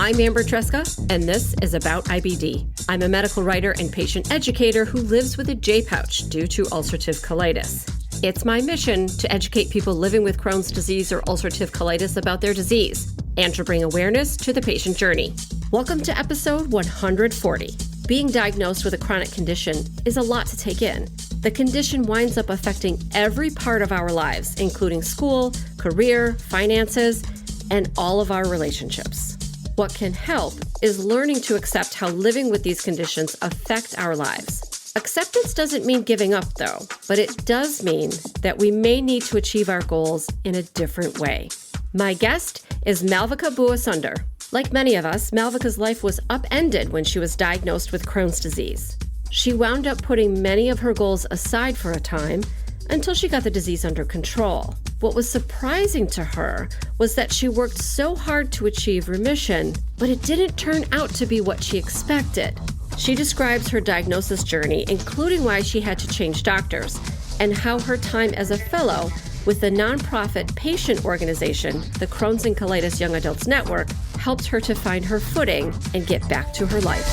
I'm Amber Tresca, and this is About IBD. I'm a medical writer and patient educator who lives with a J-pouch due to ulcerative colitis. It's my mission to educate people living with Crohn's disease or ulcerative colitis about their disease and to bring awareness to the patient journey. Welcome to episode 140. Being diagnosed with a chronic condition is a lot to take in. The condition winds up affecting every part of our lives, including school, career, finances, and all of our relationships. What can help is learning to accept how living with these conditions affect our lives. Acceptance doesn't mean giving up, though, but it does mean that we may need to achieve our goals in a different way. My guest is Maalvika Bhuvansunder. Like many of us, Maalvika's life was upended when she was diagnosed with Crohn's disease. She wound up putting many of her goals aside for a time until she got the disease under control. What was surprising to her was that she worked so hard to achieve remission, but it didn't turn out to be what she expected. She describes her diagnosis journey, including why she had to change doctors, and how her time as a fellow with the nonprofit patient organization, the Crohn's and Colitis Young Adults Network, helped her to find her footing and get back to her life.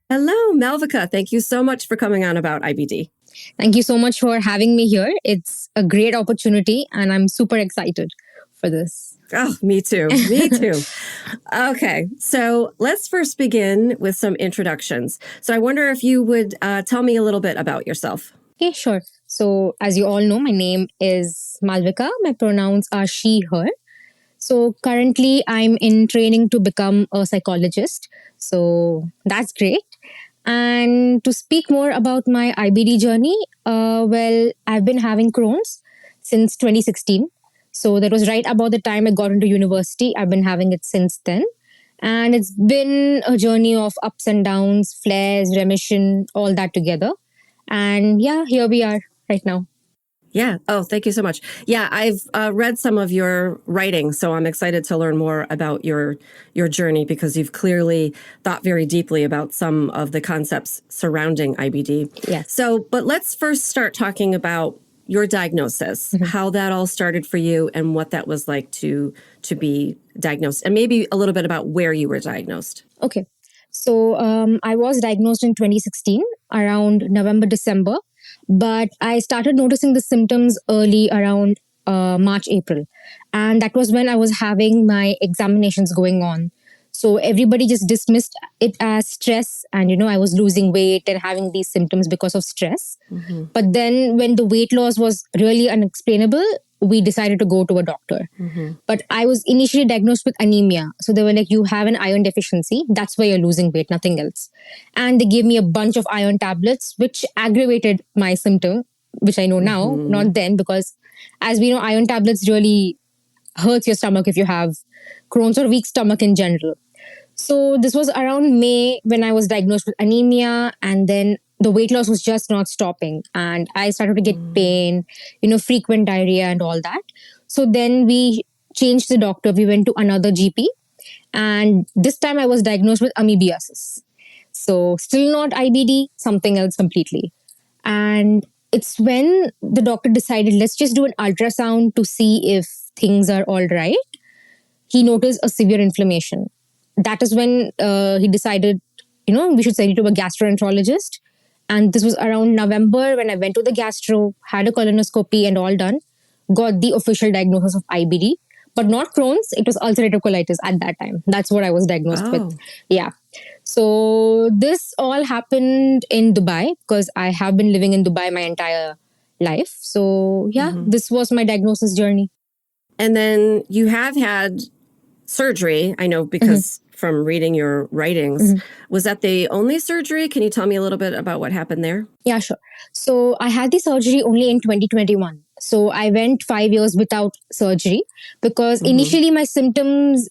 Hello, Maalvika. Thank you so much for coming on About IBD. Thank you so much for having me here. It's a great opportunity and I'm super excited for this. Oh, me too. Me too. Okay, so let's first begin with some introductions. So I wonder if you would tell me a little bit about yourself. Okay, sure. So as you all know, my name is Maalvika. My pronouns are she, her. So currently I'm in training to become a psychologist. So that's great. And to speak more about my IBD journey, I've been having Crohn's since 2016. So that was right about the time I got into university. I've been having it since then. And it's been a journey of ups and downs, flares, remission, all that together. And yeah, here we are right now. Yeah. Oh, thank you so much. Yeah, I've read some of your writing, so I'm excited to learn more about your journey because you've clearly thought very deeply about some of the concepts surrounding IBD. Yes. So, but let's first start talking about your diagnosis, how that all started for you and what that was like to be diagnosed, and maybe a little bit about where you were diagnosed. Okay. So I was diagnosed in 2016, around November, December. But I started noticing the symptoms early around March, April. And that was when I was having my examinations going on. So everybody just dismissed it as stress. And, I was losing weight and having these symptoms because of stress. Mm-hmm. But then when the weight loss was really unexplainable, we decided to go to a doctor. Mm-hmm. But I was initially diagnosed with anemia. So they were like, you have an iron deficiency. That's why you're losing weight, nothing else. And they gave me a bunch of iron tablets, which aggravated my symptom, which I know now, not then, because as we know, iron tablets really hurts your stomach if you have Crohn's or weak stomach in general. So this was around May when I was diagnosed with anemia, and then the weight loss was just not stopping. And I started to get pain, frequent diarrhea and all that. So then we changed the doctor. We went to another GP. And this time I was diagnosed with amoebiasis. So still not IBD, something else completely. And it's when the doctor decided, let's just do an ultrasound to see if things are all right. He noticed a severe inflammation. That is when he decided, we should send you to a gastroenterologist. And this was around November when I went to the gastro, had a colonoscopy and all done, got the official diagnosis of IBD, but not Crohn's. It was ulcerative colitis at that time. That's what I was diagnosed with. Yeah. So this all happened in Dubai because I have been living in Dubai my entire life. So yeah, this was my diagnosis journey. And then you have had surgery, I know, because from reading your writings. Was that the only surgery? Can you tell me a little bit about what happened there? Yeah, sure. So I had the surgery only in 2021. So I went 5 years without surgery because initially my symptoms,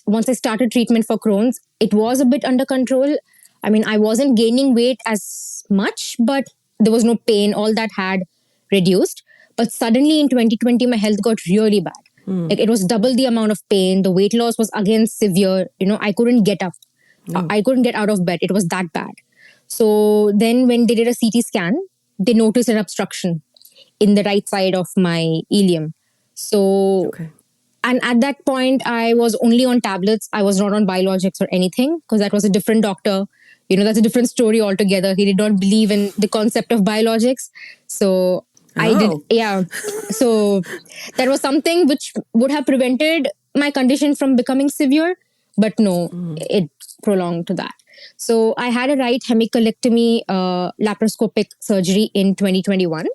once I started treatment for Crohn's, it was a bit under control. I mean, I wasn't gaining weight as much, but there was no pain. All that had reduced. But suddenly in 2020, my health got really bad. Like it was double the amount of pain. The weight loss was again severe. I couldn't get up. I couldn't get out of bed. It was that bad. So then when they did a CT scan, they noticed an obstruction in the right side of my ileum. So And at that point, I was only on tablets. I was not on biologics or anything because that was a different doctor. That's a different story altogether. He did not believe in the concept of biologics. So I did, Oh. yeah. So that was something which would have prevented my condition from becoming severe. But no, it prolonged to that. So I had a right hemicolectomy laparoscopic surgery in 2021.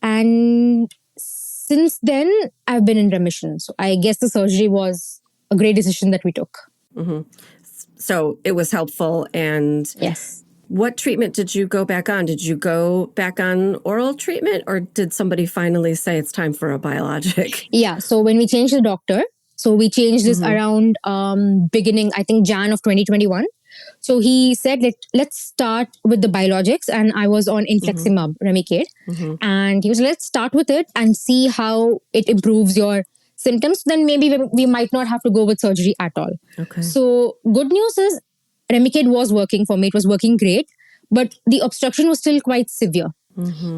And since then, I've been in remission. So I guess the surgery was a great decision that we took. So it was helpful. And Yes. what treatment did you go back on? Did you go back on oral treatment, or did somebody finally say it's time for a biologic? Yeah. So when we changed the doctor, so we changed this around beginning, I think, Jan of 2021. So he said, let's start with the biologics. And I was on infliximab, Remicade. And he was, let's start with it and see how it improves your symptoms. Then maybe we might not have to go with surgery at all. Okay. So good news is Remicade was working for me. It was working great. But the obstruction was still quite severe.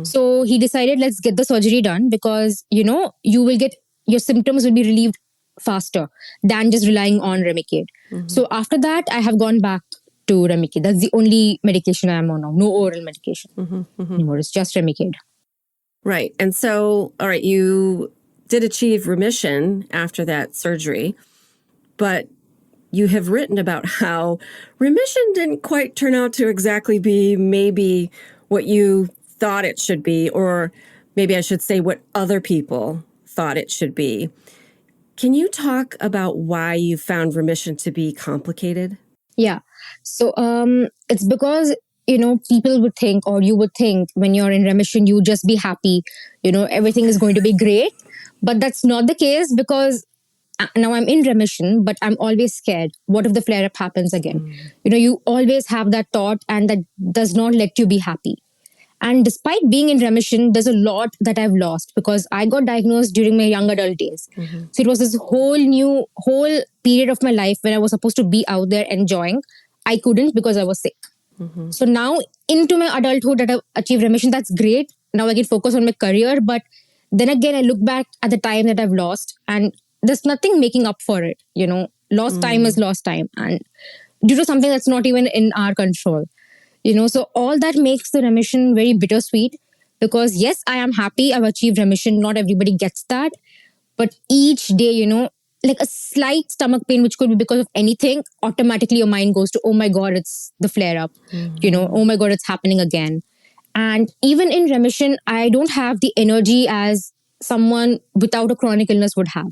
So he decided, let's get the surgery done because, you will get, your symptoms will be relieved faster than just relying on Remicade. So after that, I have gone back to Remicade. That's the only medication I am on now. No oral medication anymore. It's just Remicade. Right. And so, all right, you did achieve remission after that surgery, but you have written about how remission didn't quite turn out to exactly be maybe what you thought it should be, or maybe I should say what other people thought it should be. Can you talk about why you found remission to be complicated? Yeah. So it's because, people would think, or you would think when you're in remission, you just be happy, everything is going to be great. But that's not the case because now I'm in remission, but I'm always scared. What if the flare-up happens again? You always have that thought and that does not let you be happy. And despite being in remission, there's a lot that I've lost because I got diagnosed during my young adult days. So it was this whole period of my life when I was supposed to be out there enjoying. I couldn't because I was sick. So now into my adulthood that I've achieved remission, that's great. Now I can focus on my career. But then again, I look back at the time that I've lost and there's nothing making up for it. Lost time is lost time. And due to something that's not even in our control. So all that makes the remission very bittersweet because yes, I am happy I've achieved remission. Not everybody gets that. But each day, like a slight stomach pain, which could be because of anything, automatically your mind goes to, oh my God, it's the flare up. Oh my God, it's happening again. And even in remission, I don't have the energy as someone without a chronic illness would have.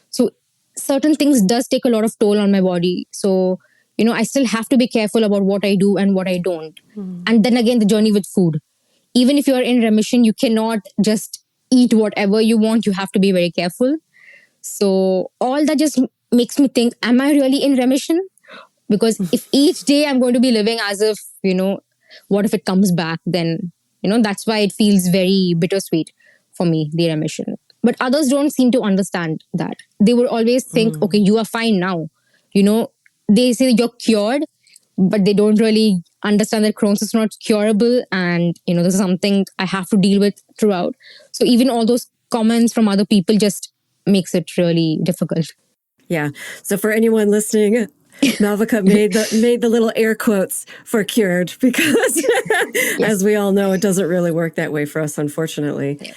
So certain things does take a lot of toll on my body. So I still have to be careful about what I do and what I don't. And then again, the journey with food. Even if you're in remission, you cannot just eat whatever you want. You have to be very careful. So all that just makes me think, am I really in remission? Because if each day I'm going to be living as if, what if it comes back? Then, that's why it feels very bittersweet for me, the remission. But others don't seem to understand that. They would always think, okay, you are fine now. They say you're cured, but they don't really understand that Crohn's is not curable. And, this is something I have to deal with throughout. So even all those comments from other people just makes it really difficult. Yeah. So for anyone listening, Maalvika made the little air quotes for cured because yes. As we all know, it doesn't really work that way for us, unfortunately. Yeah.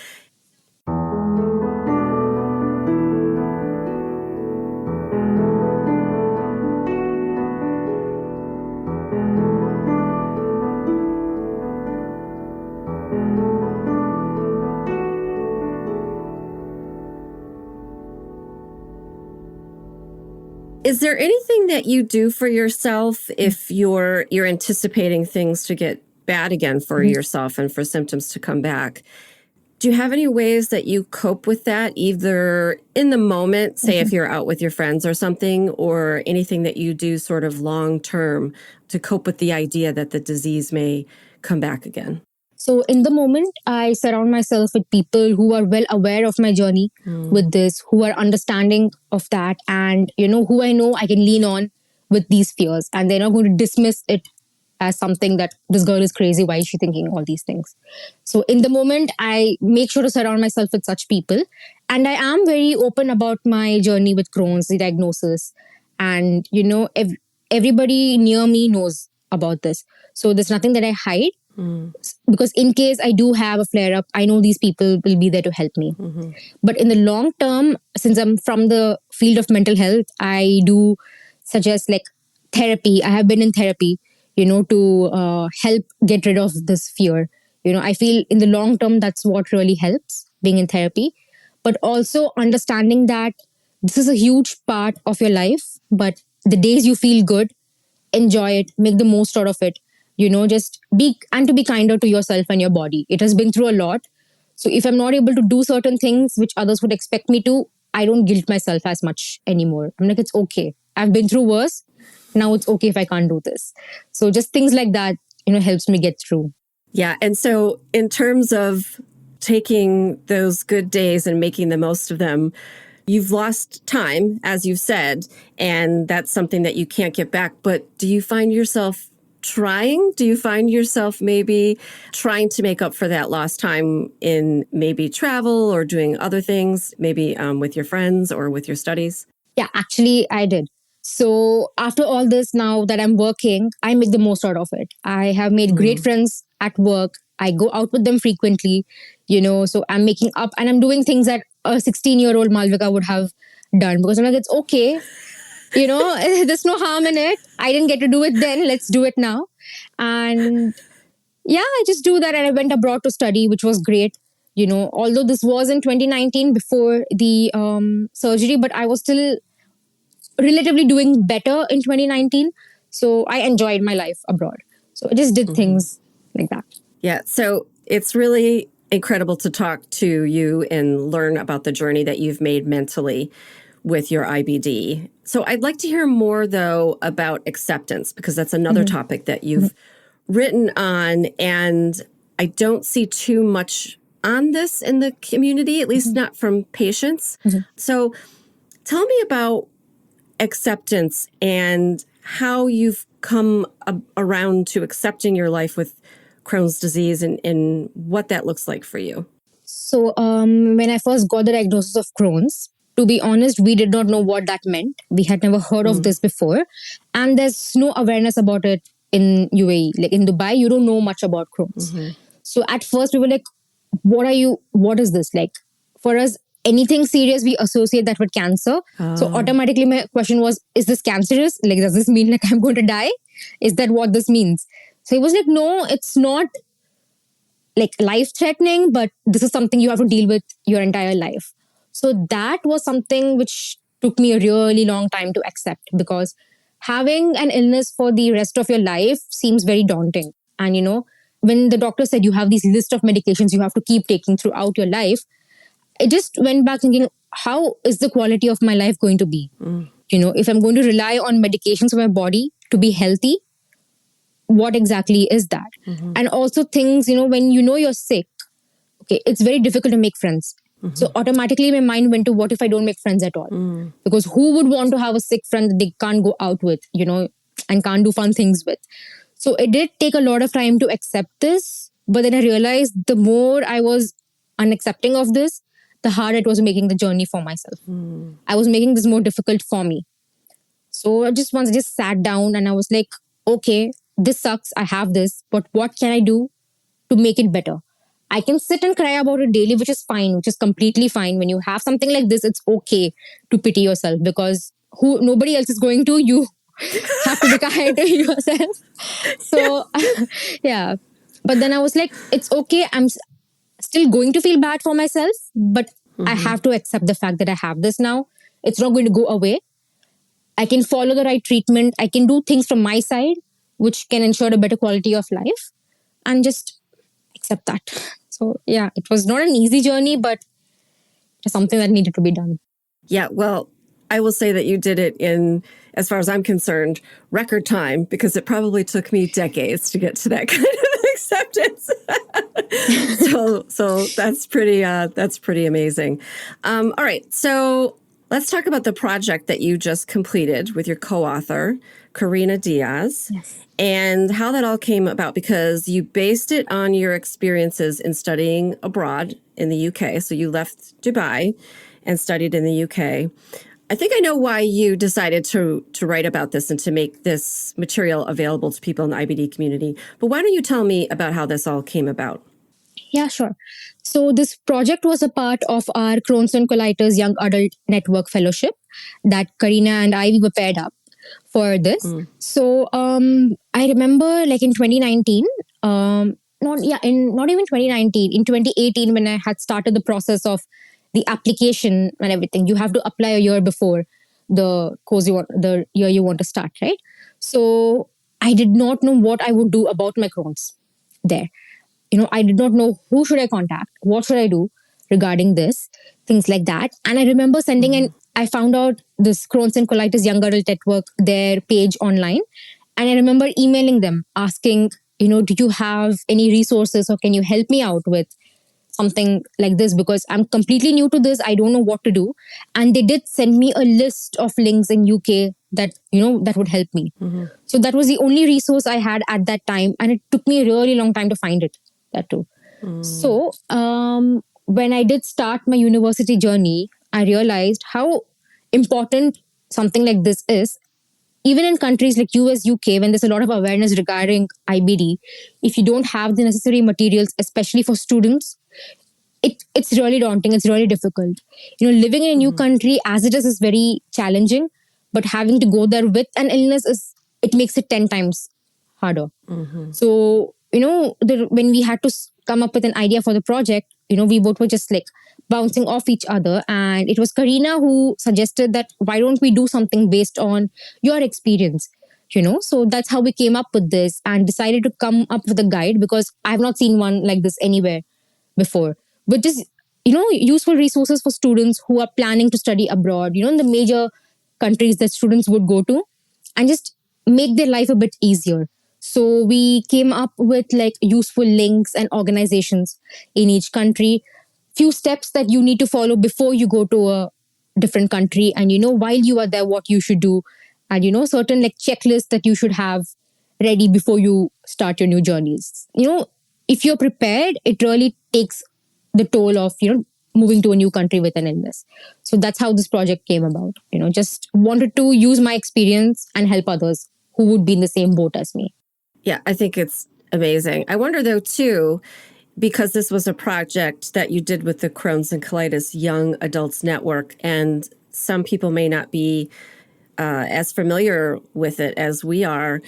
Is there anything that you do for yourself if you're anticipating things to get bad again for yourself and for symptoms to come back? Do you have any ways that you cope with that, either in the moment, say if you're out with your friends or something, or anything that you do sort of long term to cope with the idea that the disease may come back again? So in the moment, I surround myself with people who are well aware of my journey with this, who are understanding of that, and, who I know I can lean on with these fears, and they're not going to dismiss it as something that this girl is crazy. Why is she thinking all these things? So in the moment, I make sure to surround myself with such people. And I am very open about my journey with Crohn's, the diagnosis. And, everybody near me knows about this. So there's nothing that I hide. Because in case I do have a flare up, I know these people will be there to help me. But in the long term, since I'm from the field of mental health, I do suggest like therapy. I have been in therapy, to help get rid of this fear. I feel in the long term, that's what really helps, being in therapy. But also understanding that this is a huge part of your life, but the days you feel good, enjoy it, make the most out of it. Just to be kinder to yourself and your body. It has been through a lot. So if I'm not able to do certain things which others would expect me to, I don't guilt myself as much anymore. I'm like, it's okay. I've been through worse. Now it's okay if I can't do this. So just things like that, helps me get through. Yeah. And so in terms of taking those good days and making the most of them, you've lost time, as you said, and that's something that you can't get back. But do you find yourself trying? Do you find yourself maybe trying to make up for that lost time in maybe travel or doing other things, maybe with your friends or with your studies? Yeah, actually, I did. So after all this, now that I'm working, I make the most out of it. I have made great friends at work. I go out with them frequently, so I'm making up and I'm doing things that a 16-year-old Maalvika would have done because I'm like, it's okay. There's no harm in it. I didn't get to do it then. Let's do it now. And yeah, I just do that. And I went abroad to study, which was great. Although this was in 2019 before the surgery, but I was still relatively doing better in 2019. So I enjoyed my life abroad. So I just did things like that. Yeah. So it's really incredible to talk to you and learn about the journey that you've made mentally with your IBD. So I'd like to hear more, though, about acceptance, because that's another topic that you've written on. And I don't see too much on this in the community, at least not from patients. So tell me about acceptance and how you've come around to accepting your life with Crohn's disease and what that looks like for you. So when I first got the diagnosis of Crohn's, to be honest, we did not know what that meant. We had never heard of this before. And there's no awareness about it in UAE. Like in Dubai, you don't know much about Crohn's. So at first we were like, what is this? Like for us, anything serious, we associate that with cancer. So automatically my question was, is this cancerous? Like, does this mean like I'm going to die? Is that what this means? So he was like, no, it's not like life-threatening, but this is something you have to deal with your entire life. So that was something which took me a really long time to accept, because having an illness for the rest of your life seems very daunting. And, when the doctor said you have this list of medications you have to keep taking throughout your life, I just went back thinking, how is the quality of my life going to be? If I'm going to rely on medications for my body to be healthy, what exactly is that? And also things, when you're sick, okay, it's very difficult to make friends. So automatically my mind went to, what if I don't make friends at all? Because who would want to have a sick friend that they can't go out with, and can't do fun things with? So it did take a lot of time to accept this. But then I realized the more I was unaccepting of this, the harder it was making the journey for myself. I was making this more difficult for me. So I just sat down and I was like, okay, this sucks. I have this, but what can I do to make it better? I can sit and cry about it daily, which is fine, which is completely fine. When you have something like this, it's okay to pity yourself, because nobody else is going to. You have to be kind to yourself. So, yeah. But then I was like, it's okay. I'm still going to feel bad for myself, but I have to accept the fact that I have this now. It's not going to go away. I can follow the right treatment. I can do things from my side, which can ensure a better quality of life, and just accept that. So yeah, it was not an easy journey, but it's something that needed to be done. Yeah, well, I will say that you did it in, as far as I'm concerned, record time, because it probably took me decades to get to that kind of acceptance. So that's pretty amazing. All right. So Let's talk about the project that you just completed with your co-author, Karina Diaz, and how that all came about, because you based it on your experiences in studying abroad in the UK. So you left Dubai and studied in the UK. I think I know why you decided to write about this and to make this material available to people in the IBD community. But why don't you tell me about how this all came about? Yeah, sure. So this project was a part of our Crohn's and colitis Young Adult Network Fellowship that Karina and we were paired up for this. So I remember like in 2019, not even 2019, in 2018 when I had started the process of the application and everything, you have to apply a year before the the year you want to start, right? So I did not know what I would do about my Crohn's there. I did not know who should I contact, what should I do regarding this, things like that. And I remember I found out this Crohn's and Colitis Young Adult Network, their page online. And I remember emailing them asking, do you have any resources or can you help me out with something like this? Because I'm completely new to this. I don't know what to do. And they did send me a list of links in UK that, that would help me. So that was the only resource I had at that time. And it took me a really long time to find it. That too. So when I did start my university journey, I realized how important something like this is. Even in countries like US, UK, when there's a lot of awareness regarding IBD, if you don't have the necessary materials, especially for students, it's really daunting. It's really difficult. Living in a new country as it is very challenging, but having to go there with an illness it makes it 10 times harder. So when we had to come up with an idea for the project, we both were just like bouncing off each other. And it was Karina who suggested that why don't we do something based on your experience, So that's how we came up with this and decided to come up with a guide, because I've not seen one like this anywhere before. But just, useful resources for students who are planning to study abroad, in the major countries that students would go to, and just make their life a bit easier. So we came up with like useful links and organizations in each country, few steps that you need to follow before you go to a different country, and while you are there, what you should do, and certain like checklists that you should have ready before you start your new journeys. If you're prepared, it really takes the toll of moving to a new country with an illness. So that's how this project came about. Just wanted to use my experience and help others who would be in the same boat as me. Yeah, I think it's amazing. I wonder, though, too, because this was a project that you did with the Crohn's and Colitis Young Adults Network, and some people may not be as familiar with it as we are.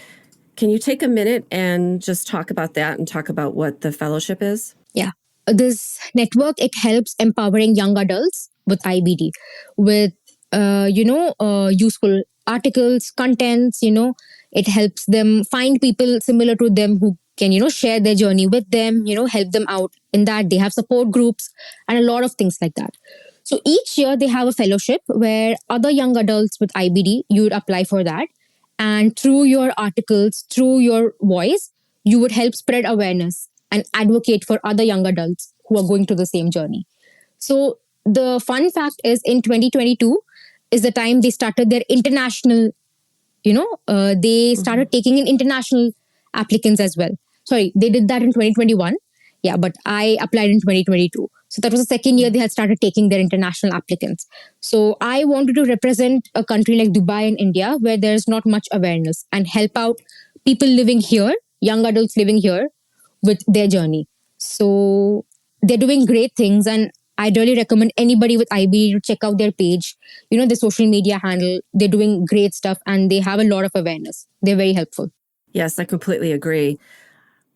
Can you take a minute and just talk about that and talk about what the fellowship is? Yeah. This network, it helps empowering young adults with IBD with, useful articles, contents, it helps them find people similar to them who can, share their journey with them, help them out in that. They have support groups and a lot of things like that. So each year they have a fellowship where other young adults with IBD, you would apply for that. And through your articles, through your voice, you would help spread awareness and advocate for other young adults who are going through the same journey. So the fun fact is in 2022 is the time they started their international, they started taking in international applicants as well. Sorry, they did that in 2021. Yeah, but I applied in 2022. So that was the second year they had started taking their international applicants. So I wanted to represent a country like Dubai and India where there's not much awareness and help out people living here, young adults living here with their journey. So they're doing great things, and I'd really recommend anybody with IBD to check out their page, their social media handle. They're doing great stuff and they have a lot of awareness. They're very helpful. Yes, I completely agree.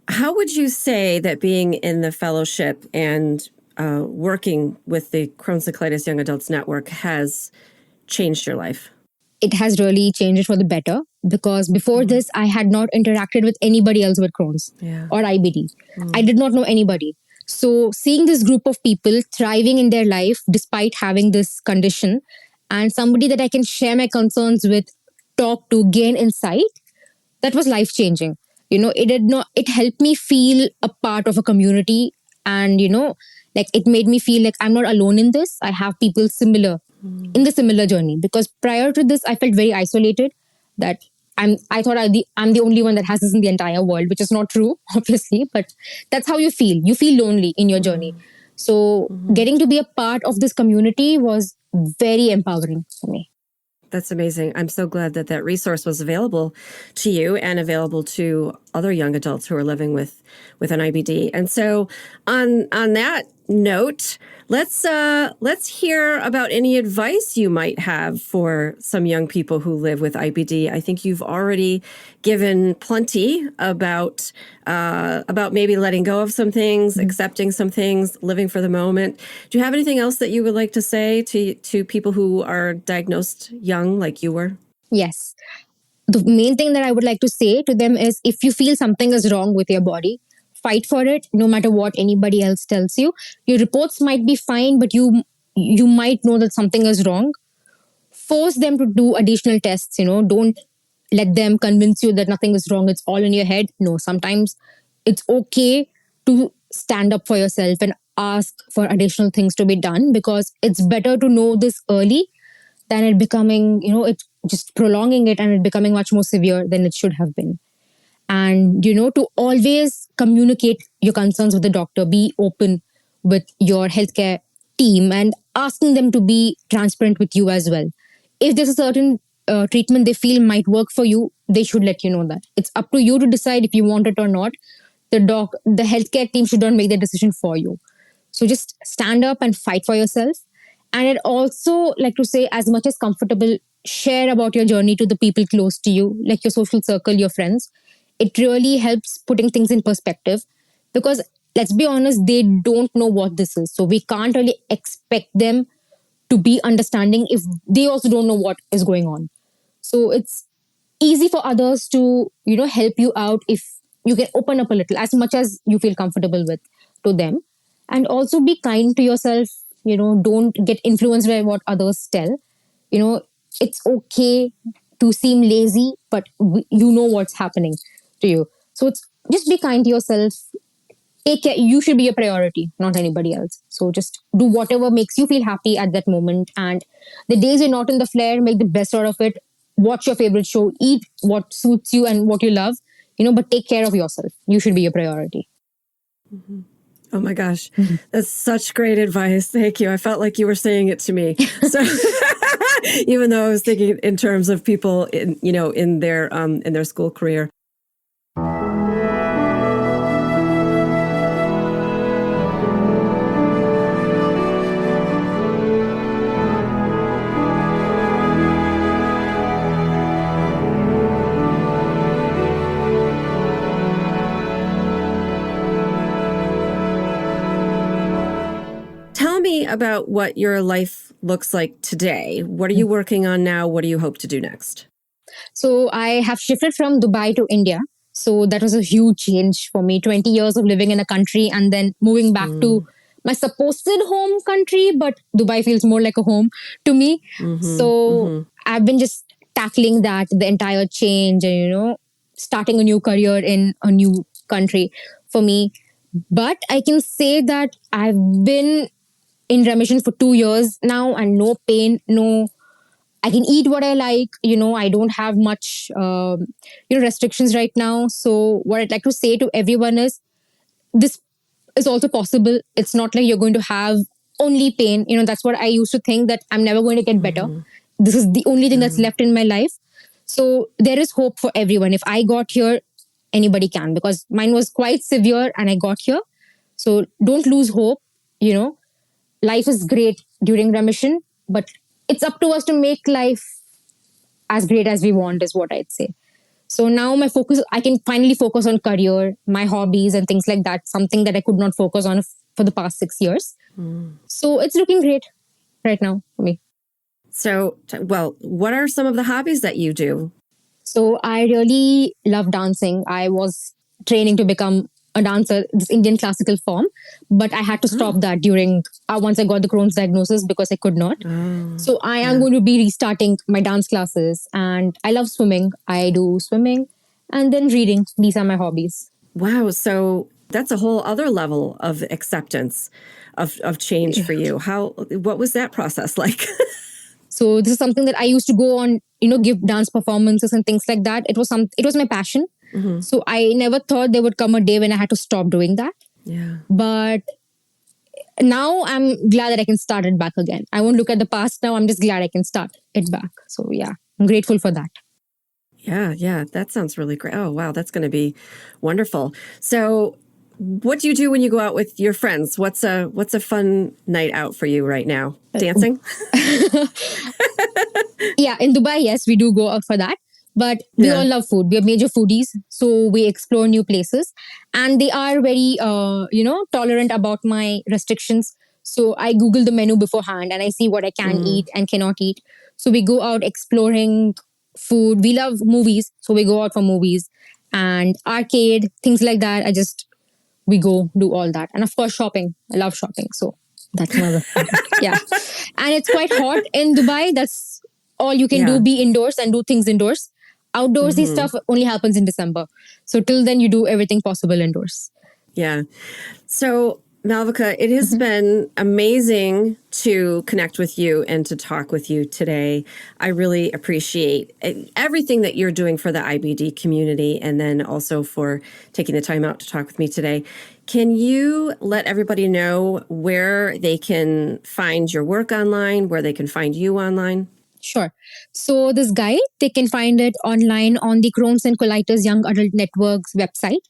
How would you say that being in the fellowship and working with the Crohn's and Colitis Young Adults Network has changed your life? It has really changed it for the better, because before this, I had not interacted with anybody else with Crohn's or IBD. I did not know anybody. So seeing this group of people thriving in their life despite having this condition, and somebody that I can share my concerns with, talk to, gain insight, that was life-changing. It helped me feel a part of a community, and, like it made me feel like I'm not alone in this. I have people similar in the similar journey. Because prior to this, I felt very isolated, that I thought I'm the only one that has this in the entire world, which is not true, obviously, but that's how you feel. You feel lonely in your journey. So getting to be a part of this community was very empowering for me. That's amazing. I'm so glad that that resource was available to you and available to other young adults who are living with an IBD. And so on that note, let's hear about any advice you might have for some young people who live with IBD. I think you've already given plenty about maybe letting go of some things, accepting some things, living for the moment. Do you have anything else that you would like to say to people who are diagnosed young like you were? Yes. The main thing that I would like to say to them is, if you feel something is wrong with your body, fight for it, no matter what anybody else tells you. Your reports might be fine, but you might know that something is wrong. Force them to do additional tests. Don't let them convince you that nothing is wrong, it's all in your head. No, sometimes it's okay to stand up for yourself and ask for additional things to be done, because it's better to know this early than it becoming, it just prolonging it and it becoming much more severe than it should have been. And, to always communicate your concerns with the doctor, be open with your healthcare team and asking them to be transparent with you as well. If there's a certain treatment they feel might work for you, they should let you know that. It's up to you to decide if you want it or not. The healthcare team should not make the decision for you. So just stand up and fight for yourself. And I'd also like to say, as much as comfortable, share about your journey to the people close to you, like your social circle, your friends. It really helps putting things in perspective, because let's be honest, they don't know what this is. So we can't really expect them to be understanding if they also don't know what is going on. So it's easy for others to, help you out if you can open up a little, as much as you feel comfortable with, to them. And also be kind to yourself. Don't get influenced by what others tell. It's okay to seem lazy, but you know what's happening to you. So it's just be kind to yourself. Take care. You should be a priority, not anybody else. So just do whatever makes you feel happy at that moment. And the days you're not in the flare, make the best out of it. Watch your favorite show. Eat what suits you and what you love. But take care of yourself. You should be a priority. Mm-hmm. Oh my gosh, that's such great advice. Thank you. I felt like you were saying it to me. So even though I was thinking in terms of people in their school career. Tell me about what your life looks like today. What are you working on now? What do you hope to do next? So I have shifted from Dubai to India. So that was a huge change for me. 20 years of living in a country and then moving back to my supposed home country, but Dubai feels more like a home to me. So I've been just tackling that, the entire change, and, starting a new career in a new country for me. But I can say that I've been in remission for 2 years now, and no pain, I can eat what I like. I don't have much, restrictions right now. So what I'd like to say to everyone is, this is also possible. It's not like you're going to have only pain. That's what I used to think, that I'm never going to get better. This is the only thing that's left in my life. So there is hope for everyone. If I got here, anybody can, because mine was quite severe and I got here. So don't lose hope. Life is great during remission, but it's up to us to make life as great as we want, is what I'd say. So now my focus, I can finally focus on career, my hobbies and things like that, something that I could not focus on for the past 6 years. So it's looking great right now for me. So, well, what are some of the hobbies that you do? So I really love dancing. I was training to become a dancer, this Indian classical form, but I had to stop that during once I got the Crohn's diagnosis, because I could not. So I am going to be restarting my dance classes, and I love swimming. I do swimming and then reading. These are my hobbies. Wow. So that's a whole other level of acceptance of change for you. What was that process like? So this is something that I used to go on, give dance performances and things like that. It was my passion. So I never thought there would come a day when I had to stop doing that. Yeah. But now I'm glad that I can start it back again. I won't look at the past now. I'm just glad I can start it back. So yeah, I'm grateful for that. Yeah. That sounds really great. Oh, wow. That's going to be wonderful. So what do you do when you go out with your friends? What's a fun night out for you right now? Dancing? Yeah, in Dubai, yes, we do go out for that. But we all love food. We are major foodies. So we explore new places. And they are very, tolerant about my restrictions. So I Google the menu beforehand and I see what I can eat and cannot eat. So we go out exploring food. We love movies. So we go out for movies and arcade, things like that. We go do all that. And of course, shopping. I love shopping. So that's another yeah. And it's quite hot in Dubai. That's all you can do, be indoors and do things indoors. Outdoorsy stuff only happens in December. So till then, you do everything possible indoors. Yeah. So Maalvika, it has been amazing to connect with you and to talk with you today. I really appreciate everything that you're doing for the IBD community and then also for taking the time out to talk with me today. Can you let everybody know where they can find your work online, where they can find you online? Sure. So this guide, they can find it online on the Crohn's and Colitis Young Adult Network's website.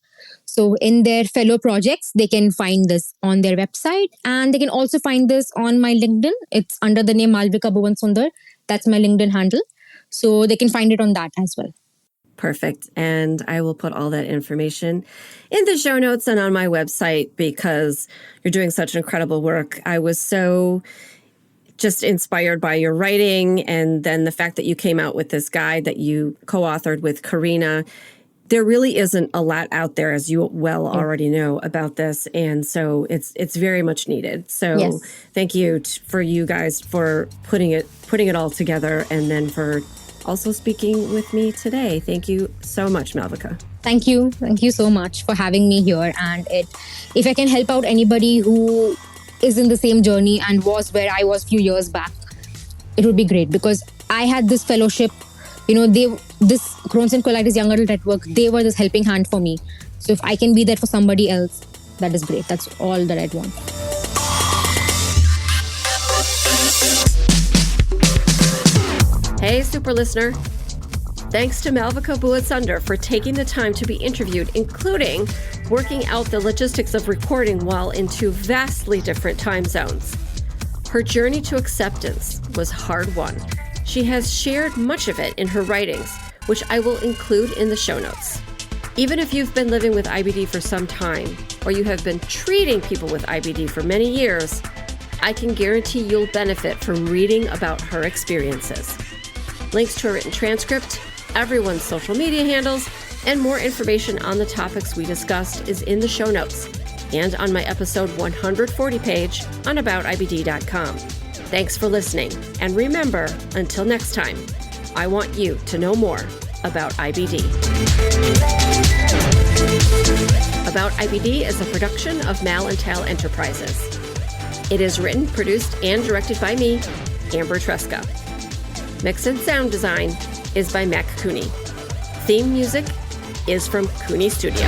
So in their fellow projects, they can find this on their website. And they can also find this on my LinkedIn. It's under the name Maalvika Bhuvansunder. That's my LinkedIn handle. So they can find it on that as well. Perfect. And I will put all that information in the show notes and on my website because you're doing such incredible work. I was so just inspired by your writing and then the fact that you came out with this guide that you co-authored with Karina. There really isn't a lot out there, as you well already know, about this. And so it's very much needed. So thank you for you guys for putting it all together and then for also speaking with me today. Thank you so much, Maalvika. Thank you. Thank you so much for having me here. And if I can help out anybody who is in the same journey and was where I was a few years back, it would be great because I had this fellowship. This Crohn's and Colitis Young Adult Network, they were this helping hand for me. So if I can be there for somebody else, that is great. That's all that I'd want. Hey, super listener. Thanks to Maalvika Bhuvansunder for taking the time to be interviewed, including working out the logistics of recording while in two vastly different time zones. Her journey to acceptance was hard won. She has shared much of it in her writings, which I will include in the show notes. Even if you've been living with IBD for some time, or you have been treating people with IBD for many years, I can guarantee you'll benefit from reading about her experiences. Links to a written transcript, everyone's social media handles, and more information on the topics we discussed is in the show notes and on my episode 140 page on aboutibd.com. Thanks for listening. And remember, until next time, I want you to know more about IBD. About IBD is a production of Mal and Tal Enterprises. It is written, produced, and directed by me, Amber Tresca. Mix and sound design is by Mac Cooney. Theme music is from Cooney Studio.